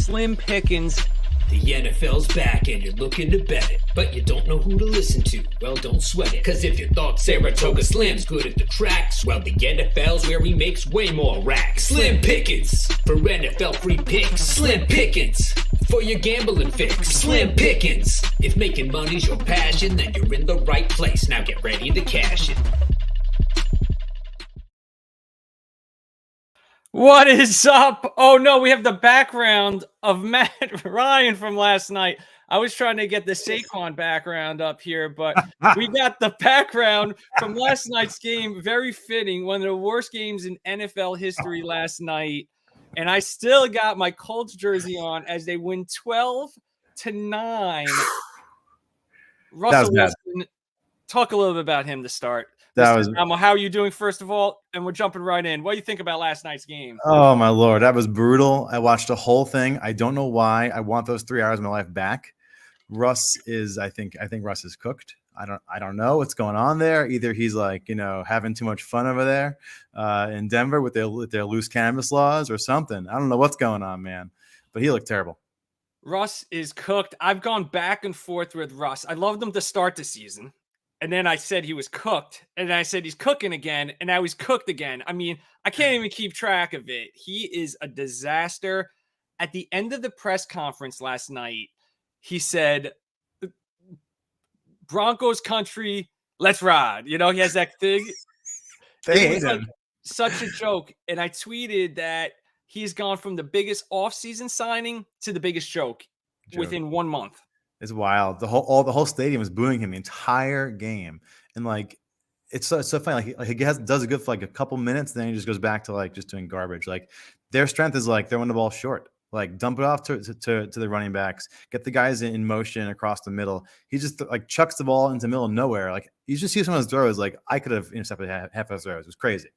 Slim Pickens. The NFL's back and you're looking to bet it, but you don't know who to listen to. Well, don't sweat it, cause if you thought Saratoga Slim's good at the tracks, well, the NFL's where he makes way more racks. Slim Pickens, for NFL free picks. Slim Pickens, for your gambling fix. Slim Pickens, if making money's your passion, then you're in the right place. Now get ready to cash it. What is up? Oh no, we have the background of Matt Ryan from last night. I was trying to get the Saquon background up here, but we got the background from last night's game. Very fitting. One of the worst games in NFL history last night. And I still got my Colts jersey on as they win 12-9. Russell Wilson, talk a little bit about him to start. How are you doing, first of all? And we're jumping right in. What do you think about last night's game? Oh, my Lord. That was brutal. I watched the whole thing. I don't know why. I want those 3 hours of my life back. Russ is, I think Russ is cooked. I don't know what's going on there. Either he's like, having too much fun over there in Denver with their loose canvas laws or something. I don't know what's going on, man. But he looked terrible. Russ is cooked. I've gone back and forth with Russ. I loved him to start the season. And then I said he was cooked. And then I said he's cooking again. And now he's cooked again. I mean, I can't even keep track of it. He is a disaster. At the end of the press conference last night, he said, Broncos country, let's ride. He has that thing. They it was hate like him. Such a joke. And I tweeted that he's gone from the biggest offseason signing to the biggest joke within 1 month. It's wild. The whole stadium was booing him the entire game, and it's so funny. Like he does it good for like a couple minutes, then he just goes back to like just doing garbage. Like their strength is like throwing the ball short, like dump it off to the running backs, get the guys in motion across the middle. He just like chucks the ball into the middle of nowhere. Like you just see some of his throws. Like I could have intercepted half of his throws. It was crazy.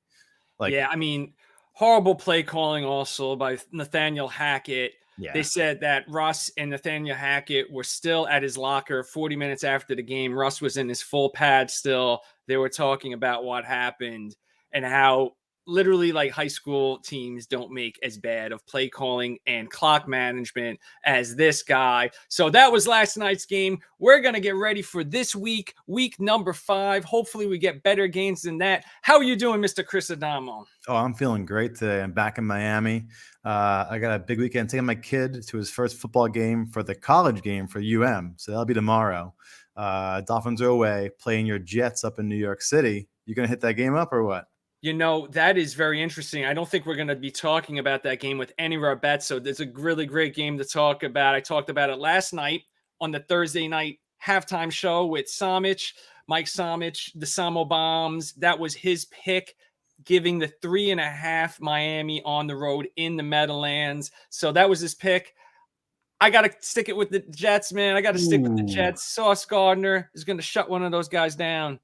I mean, horrible play calling also by Nathaniel Hackett. Yeah. They said that Russ and Nathaniel Hackett were still at his locker 40 minutes after the game. Russ was in his full pad still. They were talking about what happened and how literally like high school teams don't make as bad of play calling and clock management as this guy. So that was last night's game. We're going to get ready for this week number 5. Hopefully we get better games than that. How are you doing, Mr. Chris Adamo? Oh, I'm feeling great today. I'm back in Miami. I got a big weekend taking my kid to his first football game for the college game for UM. So that'll be tomorrow. Dolphins are away playing your Jets up in New York City. You going to hit that game up or what? That is very interesting. I don't think we're going to be talking about that game with any of our bets. So it's a really great game to talk about. I talked about it last night on the Thursday night halftime show with Mike Samich, the Samo Bombs. That was his pick, giving the 3.5 Miami on the road in the Meadowlands. So that was his pick. I got to stick it with the Jets, man. I got to stick with the Jets. Sauce Gardner is going to shut one of those guys down.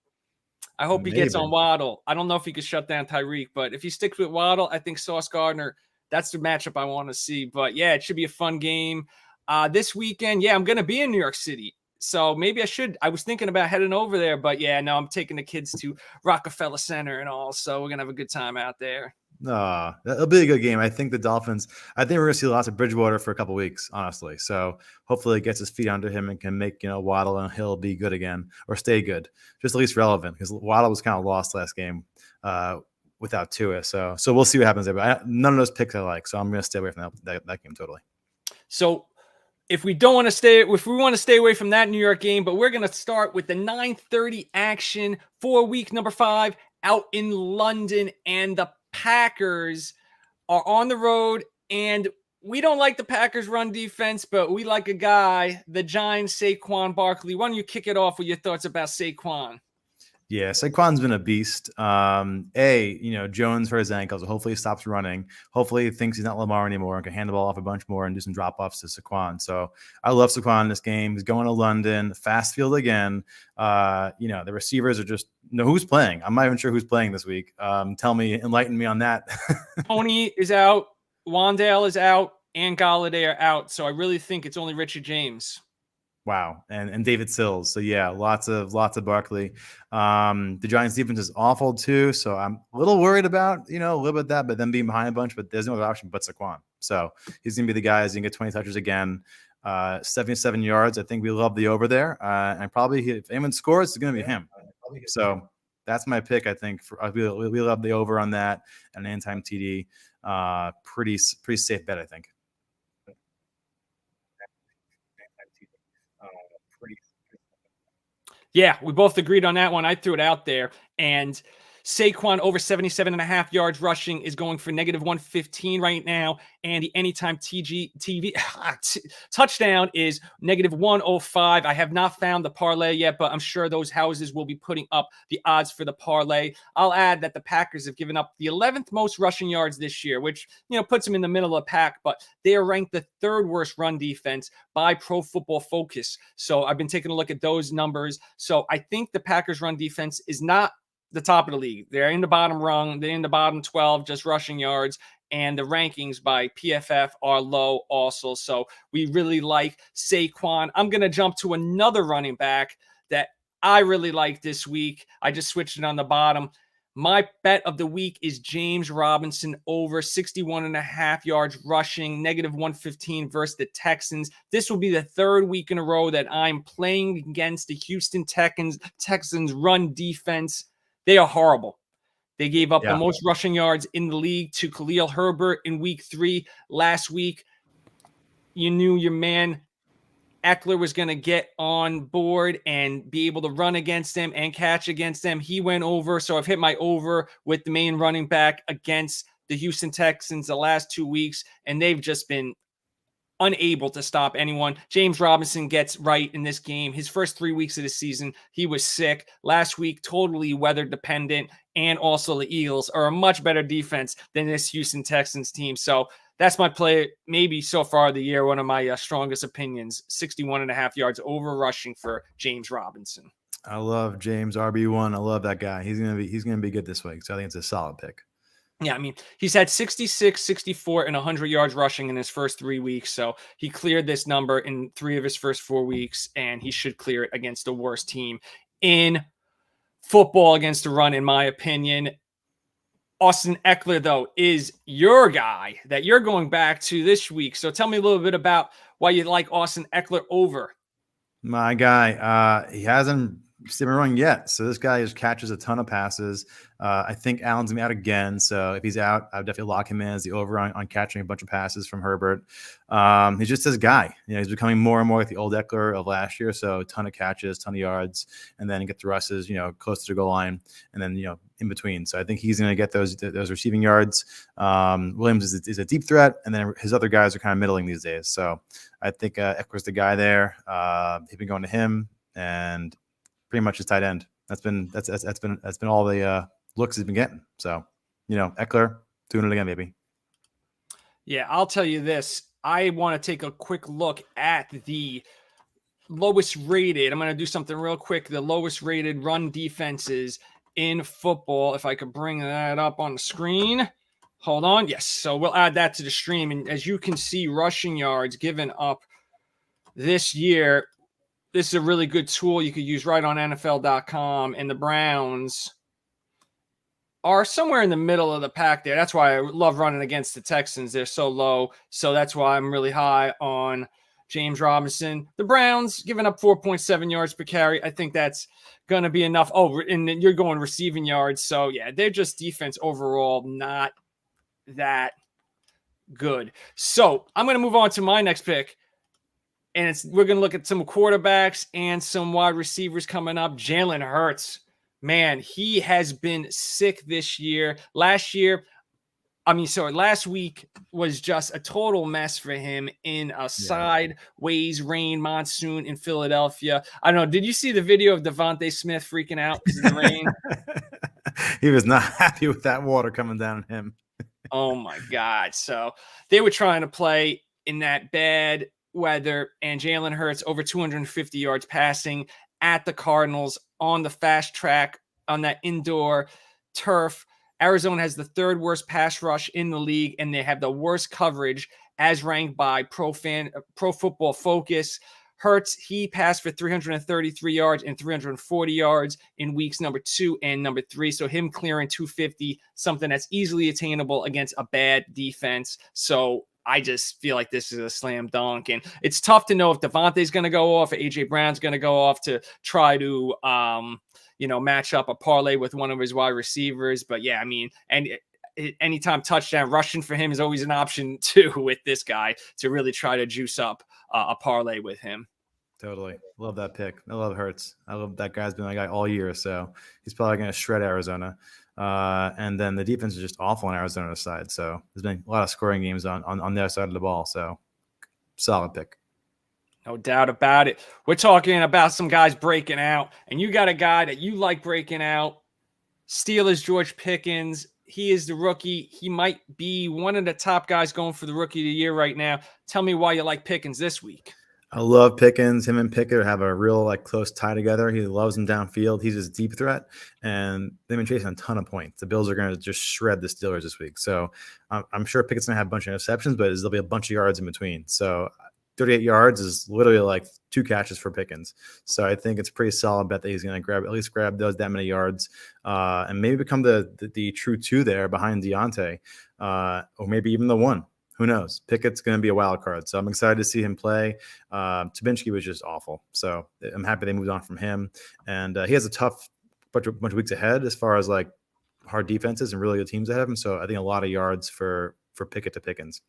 I hope he gets on Waddle. I don't know if he could shut down Tyreek, but if he sticks with Waddle, I think Sauce Gardner, that's the matchup I want to see. But yeah, it should be a fun game. This weekend, I'm going to be in New York City. So maybe I should. I was thinking about heading over there, but I'm taking the kids to Rockefeller Center and all. So we're going to have a good time out there. That'll be a good game. I think the Dolphins, we're going to see lots of Bridgewater for a couple weeks, honestly. So hopefully it gets his feet under him and can make, Waddle and Hill be good again or stay good, just at least relevant, because Waddle was kind of lost last game without Tua. So we'll see what happens there. But none of those picks I like, so I'm going to stay away from that game totally. So if we want to stay away from that New York game, but we're going to start with the 9:30 action for week number 5 out in London, and the Packers are on the road, and we don't like the Packers run defense, but we like a guy, the Giants, Saquon Barkley. Why don't you kick it off with your thoughts about Saquon? Yeah, Saquon's been a beast. Jones hurt his ankle, so hopefully he stops running. Hopefully he thinks he's not Lamar anymore and can hand the ball off a bunch more and do some drop-offs to Saquon. So I love Saquon in this game. He's going to London, fast field again. The receivers are just who's playing. I'm not even sure who's playing this week. Enlighten me on that. Tony is out, Wandale is out, and Galladay are out. So I really think it's only Richard James. Wow. And David Sills. So yeah, lots of Barkley. The Giants defense is awful too. So I'm a little worried about, a little bit of that, but then being behind a bunch, but there's no other option but Saquon. So he's going to be the guy who's going to get 20 touches again. 77 yards. I think we love the over there. And probably if anyone scores, it's going to be him. So that's my pick. I think we love the over on that, and an anytime TD. Pretty safe bet, I think. Yeah, we both agreed on that one. I threw it out there. And Saquon over 77.5 yards rushing is going for -115 right now. And the anytime touchdown is -105. I have not found the parlay yet, but I'm sure those houses will be putting up the odds for the parlay. I'll add that the Packers have given up the 11th most rushing yards this year, which, puts them in the middle of the pack, but they are ranked the 3rd worst run defense by Pro Football Focus. So I've been taking a look at those numbers. So I think the Packers run defense is not the top of the league. They're in the bottom rung. They're in the bottom 12, just rushing yards. And the rankings by PFF are low also. So we really like Saquon. I'm going to jump to another running back that I really like this week. I just switched it on the bottom. My bet of the week is James Robinson over 61.5 yards rushing, -115 versus the Texans. This will be the 3rd week in a row that I'm playing against the Houston Texans run defense. They are horrible. They gave up the most rushing yards in the league to Khalil Herbert in week 3. Last week, you knew your man Eckler was going to get on board and be able to run against them and catch against them. He went over. So I've hit my over with the main running back against the Houston Texans the last 2 weeks, and they've just been unable to stop anyone. James Robinson gets right in this game. His first 3 weeks of the season, he was sick. Last week, totally weather dependent. And also the Eagles are a much better defense than this Houston Texans team. So that's my play, maybe so far of the year, one of my strongest opinions, 61.5 yards over rushing for James Robinson. I love James, RB1. I love that guy. He's gonna be good this week. So I think it's a solid pick. Yeah, I mean, he's had 66, 64, and 100 yards rushing in his first 3 weeks. So he cleared this number in 3 of his first 4 weeks, and he should clear it against the worst team in football against the run, in my opinion. Austin Eckler, though, is your guy that you're going back to this week. So tell me a little bit about why you like Austin Eckler over. My guy, he hasn't been running yet. So this guy just catches a ton of passes. I think Allen's gonna be out again. So if he's out, I would definitely lock him in as the over on catching a bunch of passes from Herbert. He's just this guy. He's becoming more and more like the old Eckler of last year. So a ton of catches, ton of yards, and then get the rushes, close to the goal line, and then in between. So I think he's gonna get those receiving yards. Williams is a deep threat, and then his other guys are kind of middling these days. So I think Eckler's the guy there. He's been going to him, and pretty much his tight end. That's been all the looks he's been getting. So, Eckler doing it again, baby. Yeah, I'll tell you this. I want to take a quick look at the lowest rated. I'm going to do something real quick. The lowest rated run defenses in football. If I could bring that up on the screen. Hold on. Yes. So we'll add that to the stream. And as you can see, rushing yards given up this year. This is a really good tool you could use right on NFL.com. And the Browns are somewhere in the middle of the pack there. That's why I love running against the Texans. They're so low. So that's why I'm really high on James Robinson. The Browns giving up 4.7 yards per carry. I think that's going to be enough. Oh, and then you're going receiving yards. So, yeah, they're just defense overall not that good. So I'm going to move on to my next pick. And we're going to look at some quarterbacks and some wide receivers coming up. Jalen Hurts, man, he has been sick this year. Last week was just a total mess for him in a sideways rain monsoon in Philadelphia. I don't know. Did you see the video of Devontae Smith freaking out because of the rain? He was not happy with that water coming down on him. Oh, my God. So they were trying to play in that bad weather, and Jalen Hurts over 250 yards passing at the Cardinals on the fast track on that indoor turf. Arizona has the 3rd worst pass rush in the league, and they have the worst coverage as ranked by Pro Football Focus. Hurts, he passed for 333 yards and 340 yards in weeks number 2 and number 3. So him clearing 250, something that's easily attainable against a bad defense. So I just feel like this is a slam dunk. And it's tough to know if Devontae's going to go off, or A.J. Brown's going to go off to try to, match up a parlay with one of his wide receivers. But yeah, I mean, and anytime touchdown rushing for him is always an option too with this guy to really try to juice up a parlay with him. Totally. Love that pick. I love Hurts. I love that guy's been my guy all year. So he's probably going to shred Arizona. And then the defense is just awful on Arizona's side. So there's been a lot of scoring games on their side of the ball. So solid pick. No doubt about it. We're talking about some guys breaking out, and you got a guy that you like breaking out. Steelers, George Pickens. He is the rookie. He might be one of the top guys going for the rookie of the year right now. Tell me why you like Pickens this week. I love Pickens. Him and Pickett have a real close tie together. He loves him downfield. He's his deep threat, and they've been chasing a ton of points. The Bills are going to just shred the Steelers this week. So I'm sure Pickett's going to have a bunch of interceptions, but there'll be a bunch of yards in between. So 38 yards is literally like 2 catches for Pickens. So I think it's a pretty solid bet that he's going to at least grab that many yards and maybe become the true 2 there behind Deontay or maybe even the 1. Who knows? Pickett's going to be a wild card. So I'm excited to see him play. Tabinski was just awful. So I'm happy they moved on from him. And he has a tough bunch of weeks ahead as far as hard defenses and really good teams ahead of him. So I think a lot of yards for Pickett to Pickens.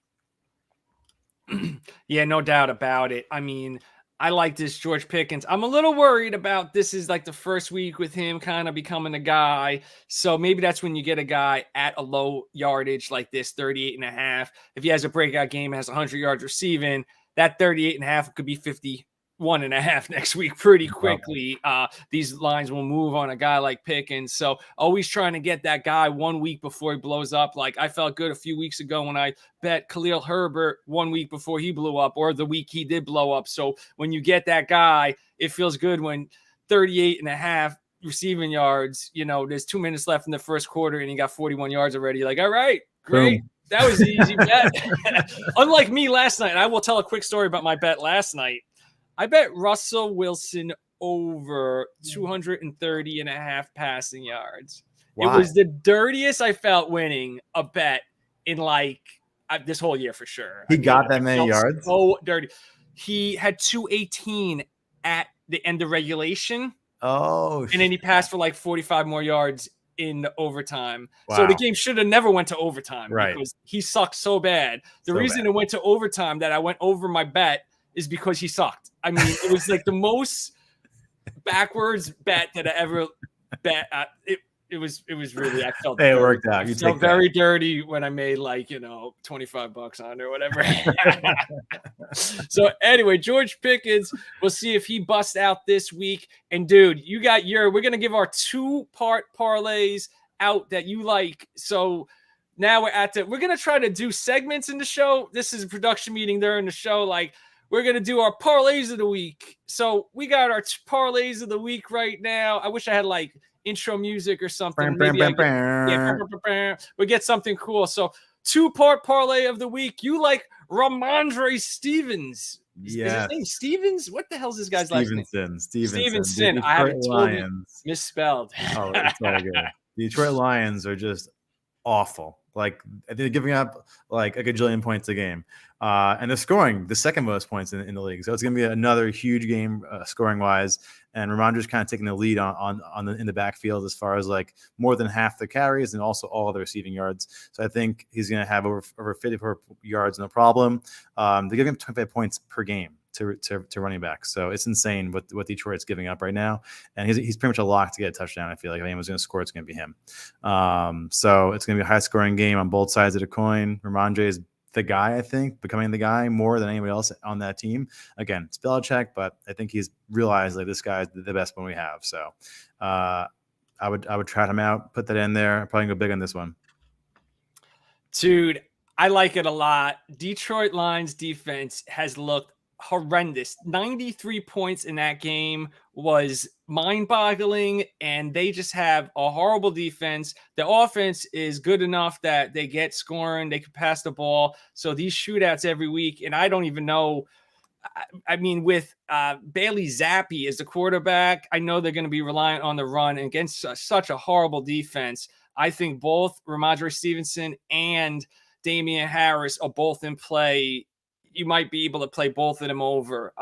Yeah, no doubt about it. I mean, I like this George Pickens. I'm a little worried about this is the first week with him kind of becoming a guy. So maybe that's when you get a guy at a low yardage like this, 38.5. If he has a breakout game, has 100 yards receiving, that 38.5 could be 51.5 next week pretty quickly. These lines will move on a guy like Pickens. So always trying to get that guy 1 week before he blows up. I felt good a few weeks ago when I bet Khalil Herbert 1 week before he blew up, or the week he did blow up. So when you get that guy, it feels good when 38.5 receiving yards, there's 2 minutes left in the first quarter and he got 41 yards already. All right, great. Boom. That was an easy bet. Unlike me last night, I will tell a quick story about my bet last night. I bet Russell Wilson over 230.5 passing yards. Why? It was the dirtiest I felt winning a bet in this whole year for sure. He got that many yards? So dirty. He had 218 at the end of regulation. Oh, and then he passed for 45 more yards in overtime. Wow. So the game should have never went to overtime, right? Because he sucked so bad. The reason it went to overtime that I went over my bet is because he sucked. I mean, it was the most backwards bet that I ever bet. It was really, I felt it worked out. I felt very dirty when I made $25 on it or whatever. So anyway, George Pickens, we'll see if he busts out this week. And dude, you got we're going to give our 2-part parlays out that you like. So now we're going to try to do segments in the show. This is a production meeting during the show. We're going to do our parlays of the week. So we got our parlays of the week right now. I wish I had intro music or something. Maybe we get something cool. So 2-part parlay of the week. You like Ramondre Stevens. Yeah. Is his name Stevens? What the hell's this guy's last name? Stevenson. I have it totally misspelled. Oh, it's all good. The Detroit Lions are just awful. They're giving up a gajillion points a game. And they're scoring the second most points in the league. So it's going to be another huge game scoring wise. And Ramondre's kind of taking the lead in the backfield as far as more than half the carries and also all of the receiving yards. So I think he's going to have over 54 yards, no problem. They're giving him 25 points per game to running back. So it's insane what Detroit's giving up right now. And he's pretty much a lock to get a touchdown. I feel like if anyone's going to score, it's going to be him. So it's going to be a high scoring game on both sides of the coin. Ramondre is the guy, I think, becoming the guy more than anybody else on that team. Again, it's Belichick, but I think he's realized this guy's the best one we have. So I would try him out, put that in there. I'm probably go big on this one. Dude, I like it a lot. Detroit Lions defense has looked horrendous. 93 points in that game was mind-boggling, and they just have a horrible defense. The offense is good enough that they get scoring, they can pass the ball. So these shootouts every week, and I don't even know I mean, with Bailey Zappi as the quarterback, I know they're going to be reliant on the run against such a horrible defense. I think both Ramondre Stevenson and Damian Harris are both in play. You might be able to play both of them over.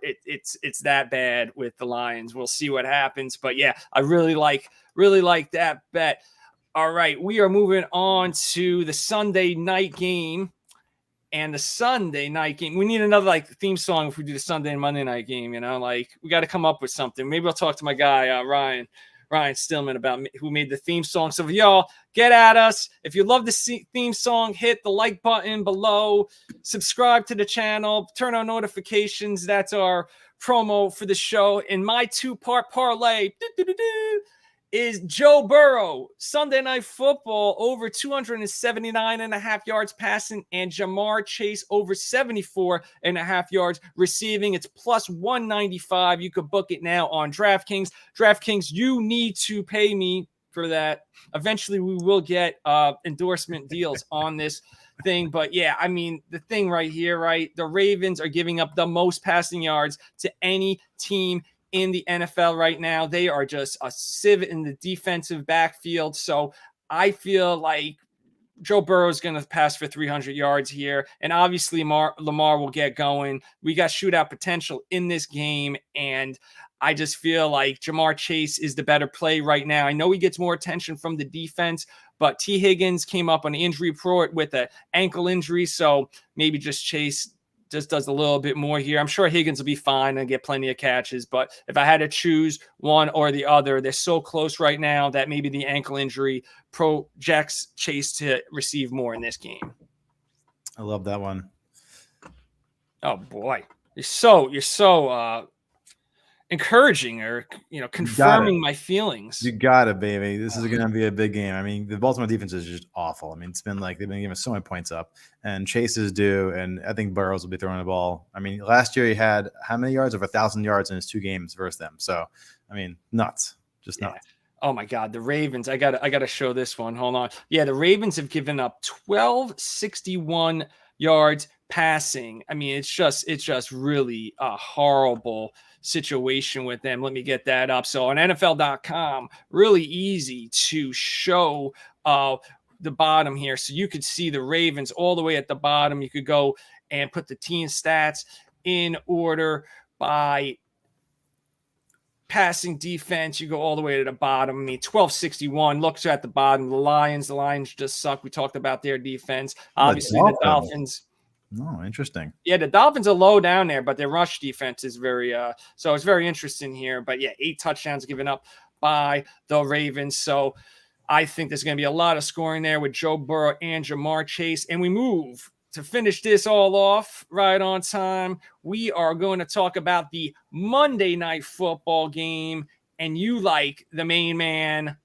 It's that bad with the Lions. We'll see what happens. But yeah, I really like that bet. All right, we are moving on to the Sunday night game. And the Sunday night game, we need another like theme song if we do the Sunday and Monday night game. You know, like we got to come up with something. Maybe I'll talk to my guy Ryan Stillman about who made the theme song. So if y'all get at us, if you love the theme song, hit the like button below, subscribe to the channel, turn on notifications. That's our promo for the show. And my 2-part parlay is Joe Burrow, Sunday Night Football, over 279.5 yards passing, and Jamar Chase over 74.5 yards receiving. It's plus 195. You could book it now on DraftKings. DraftKings, you need to pay me for that. Eventually, we will get endorsement deals on this thing. But yeah, I mean, the thing right here, right? The Ravens are giving up the most passing yards to any team in the NFL right now. They are just a sieve in the defensive backfield. So I feel like Joe Burrow is going to pass for 300 yards here. And obviously Lamar will get going. We got shootout potential in this game. And I just feel like Jamar Chase is the better play right now. I know he gets more attention from the defense, but T. Higgins came up on the injury report with an ankle injury. So maybe just Chase just does a little bit more here. I'm sure Higgins will be fine and get plenty of catches, but if I had to choose one or the other, they're so close right now that maybe the ankle injury projects Chase to receive more in this game. I love that one. Oh boy. You're so encouraging or, confirming my feelings. You got it, baby. This is going to be a big game. I mean, the Baltimore defense is just awful. I mean, it's been like they've been giving so many points up, and Chase is due, and I think Burrows will be throwing the ball. I mean, last year he had how many yards? Over 1,000 yards in his 2 games versus them. So, I mean, nuts. Just nuts. Oh my God, the Ravens. I gotta show this one. Hold on. Yeah, the Ravens have given up 1,261 yards passing. I mean, it's just really a horrible situation with them. Let me get that up. So on NFL.com, really easy to show the bottom here. So you could see the Ravens all the way at the bottom. You could go and put the team stats in order by passing defense. You go all the way to the bottom. I mean, 1,261 looks at the bottom. The Lions just suck. We talked about their defense. Obviously, the Dolphins. No, interesting. Yeah, the Dolphins are low down there, but their rush defense is very so it's very interesting here. But yeah, 8 touchdowns given up by the Ravens. So I think there's going to be a lot of scoring there with Joe Burrow and Jamar Chase. And we move to finish this all off right on time. We are going to talk about the Monday Night Football game, and you like the main man,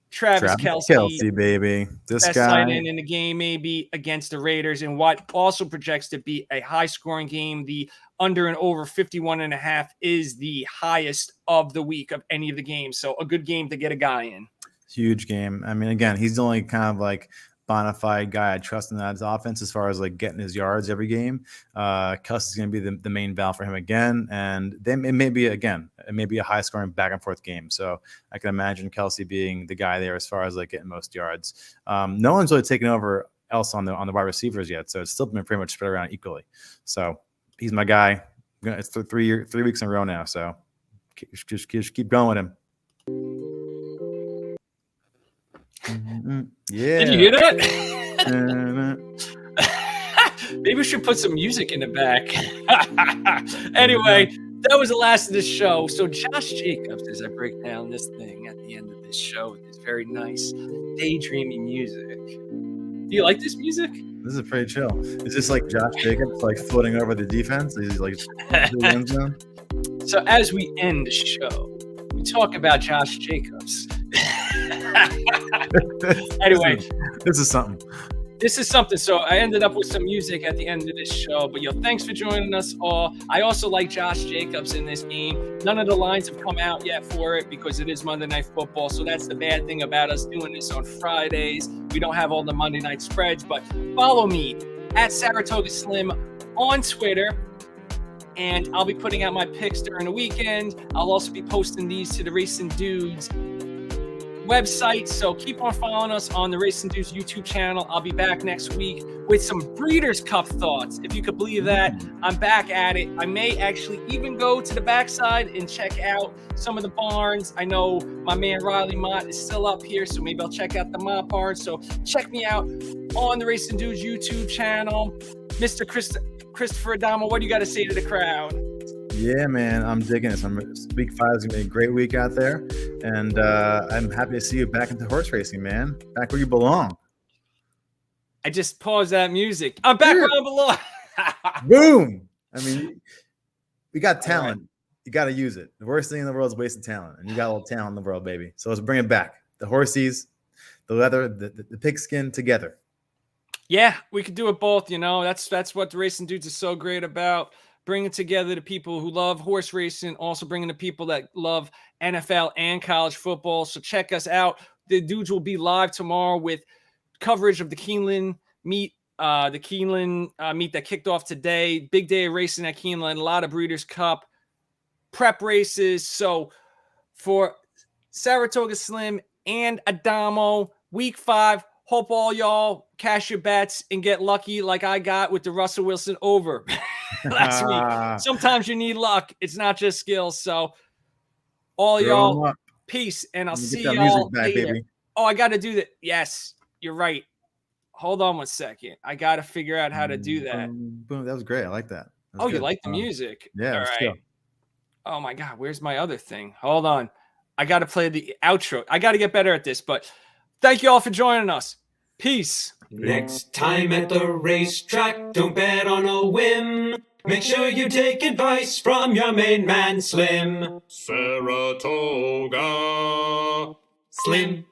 Travis Kelce, baby. This best guy tight end in the game, maybe against the Raiders, and what also projects to be a high-scoring game. The under and over 51.5 is the highest of the week of any of the games. So a good game to get a guy in. Huge game. I mean, again, he's the only kind of like bona fide guy I trust in that offense as far as like getting his yards every game. Kelsey's going to be the main valve for him again, and then it may be a high scoring back and forth game. So I can imagine Kelsey being the guy there as far as like getting most yards. No one's really taken over else on the wide receivers yet, so it's still been pretty much spread around equally. So he's my guy. It's 3 weeks in a row now, so just keep going with him. Yeah. Did you hear that? Maybe we should put some music in the back. Anyway, that was the last of this show. So Josh Jacobs, as I break down this thing at the end of this show, with this very nice daydreamy music. Do you like this music? This is pretty chill. Is this like Josh Jacobs like floating over the defense? He's like So as we end the show, we talk about Josh Jacobs. Anyway, this is something. So I ended up with some music at the end of this show. But thanks for joining us all. I also like Josh Jacobs in this game. None of the lines have come out yet for it because it is Monday Night Football. So that's the bad thing about us doing this on Fridays. We don't have all the Monday night spreads. But follow me at Saratoga Slim on Twitter. and I'll be putting out my picks during the weekend. I'll also be posting these to the Racing Dudes website, so keep on following us on the Racing Dudes YouTube channel. I'll be back next week with some Breeders' Cup thoughts. If you could believe that, I'm back at it. I may actually even go to the backside and check out some of the barns. I know my man Riley Mott is still up here, so maybe I'll check out the Mott barn. So check me out on the Racing Dudes YouTube channel. Mr. Christopher Adamo, what do you got to say to the crowd? Yeah, man, I'm digging this. Week 5 is gonna be a great week out there, and I'm happy to see you back into horse racing, man. Back where you belong. I just paused that music. I'm back where I belong. Boom! I mean, we got talent. Right. You got to use it. The worst thing in the world is wasted talent, and you got a little talent in the world, baby. So let's bring it back. The horsies, the leather, the pigskin together. Yeah, we could do it both. You know, that's what the Racing Dudes is so great about. Bringing together the people who love horse racing, also bringing the people that love NFL and college football. So check us out. The Dudes will be live tomorrow with coverage of the Keeneland meet, meet that kicked off today. Big day of racing at Keeneland. A lot of Breeders' Cup prep races. So for Saratoga Slim and Adamo, week 5, hope all y'all cash your bets and get lucky like I got with the Russell Wilson over last week. Sometimes you need luck. It's not just skills. So all y'all, peace, and I'll see y'all later. Baby. Oh, I got to do that. Yes, you're right. Hold on 1 second. I got to figure out how to do that. Boom. That was great. I like that. Oh, good. You like the music? Yeah. All right. Oh my God. Where's my other thing? Hold on. I got to play the outro. I got to get better at this, but thank you all for joining us. Peace. Next time at the racetrack, don't bet on a whim. Make sure you take advice from your main man, Slim. Saratoga Slim